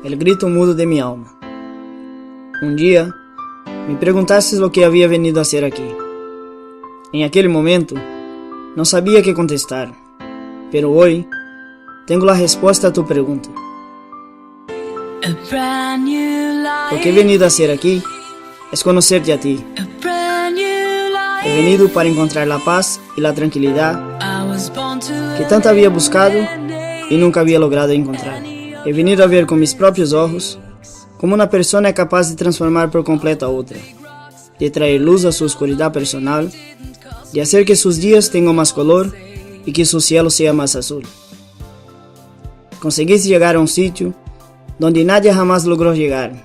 el grito mudo de mi alma. Un día, me preguntaste lo que había venido a hacer aquí. En aquel momento, no sabía qué contestar, pero hoy tengo la respuesta a tu pregunta. Lo que he venido a hacer aquí es conocerte a ti. He venido para encontrar la paz y la tranquilidad que tanto había buscado y nunca había logrado encontrar. He venido a ver con mis propios ojos como una persona es capaz de transformar por completo a otra, de traer luz a su oscuridad personal, de hacer que sus días tengan más color y que su cielo sea más azul. Conseguiste llegar a un sitio donde nadie jamás logró llegar.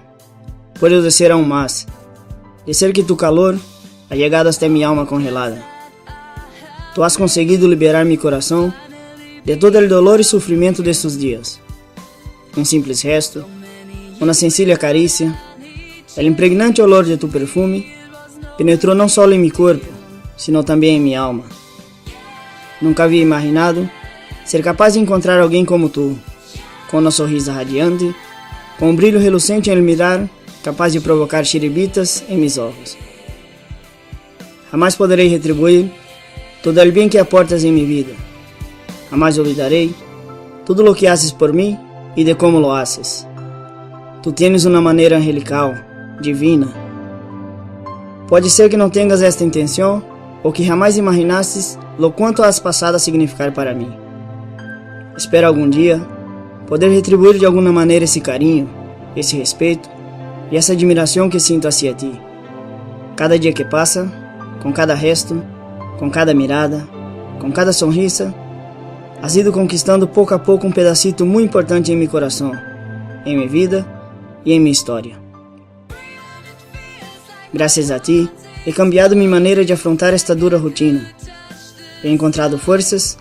Puedo decir aún más, decir que tu calor ha llegado hasta mi alma congelada. Tú has conseguido liberar mi corazón de todo el dolor y sufrimiento de estos días. Un simple gesto, una sencilla caricia, el impregnante olor de tu perfume penetró no solo en mi cuerpo, sino también en mi alma. Nunca había imaginado ser capaz de encontrar alguien como tú, con una sonrisa radiante, con un brillo reluciente en el mirar, capaz de provocar chiribitas en mis ojos. Jamás podré retribuir todo el bien que aportas en mi vida. Jamás olvidaré todo lo que haces por mí y de cómo lo haces. Tú tienes una manera angelical, divina. Pode ser que não tengas esta intenção ou que jamais imaginastes lo quanto has passado a significar para mim. Espero algum dia poder retribuir de alguma maneira esse carinho, esse respeito e essa admiração que sinto hacia ti. Cada dia que passa, com cada gesto, com cada mirada, com cada sonrisa, has ido conquistando pouco a pouco um pedacito muito importante em meu coração, em minha vida e em minha história. Graças a ti, he cambiado minha maneira de afrontar esta dura rotina. He encontrado forças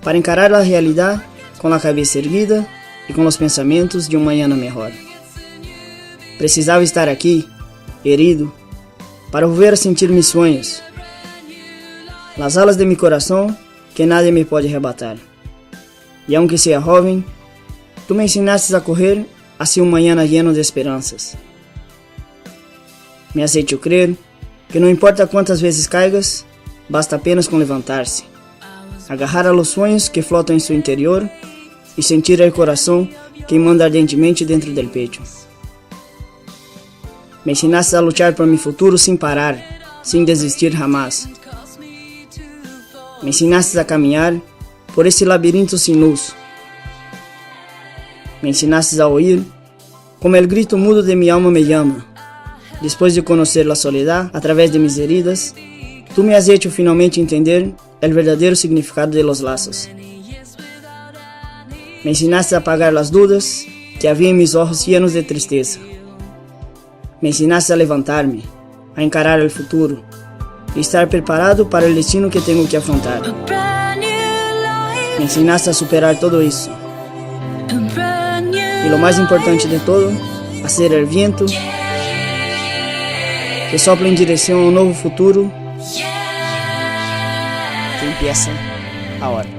para encarar a realidade com a cabeça erguida e com os pensamentos de um mañana melhor. Precisava estar aqui, herido, para volver a sentir mis sonhos, las alas de mi corazón que nadie me pode arrebatar. Y aunque sea joven, tú me ensinaste a correr hacia un mañana lleno de esperanzas. Me has hecho creer que no importa cuántas veces caigas, basta apenas con levantarse, agarrar a los sueños que flotan en su interior y sentir el corazón queimando ardentemente dentro del pecho. Me ensinaste a luchar por mi futuro sin parar, sin desistir jamás. Me ensinaste a caminhar por esse labirinto sin luz. Me ensinaste a oír como el grito mudo de mi alma me llama. Después de conocer la soledad a través de mis heridas, tú me has hecho finalmente entender el verdadero significado de los lazos. Me ensinaste a apagar las dudas que había en mis ojos llenos de tristeza. Me ensinaste a levantarme, a encarar el futuro y estar preparado para el destino que tengo que afrontar. Me ensinaste a superar todo eso. Y lo más importante de todo, a ser el viento que sopla en dirección a un nuevo futuro que empieza ahora.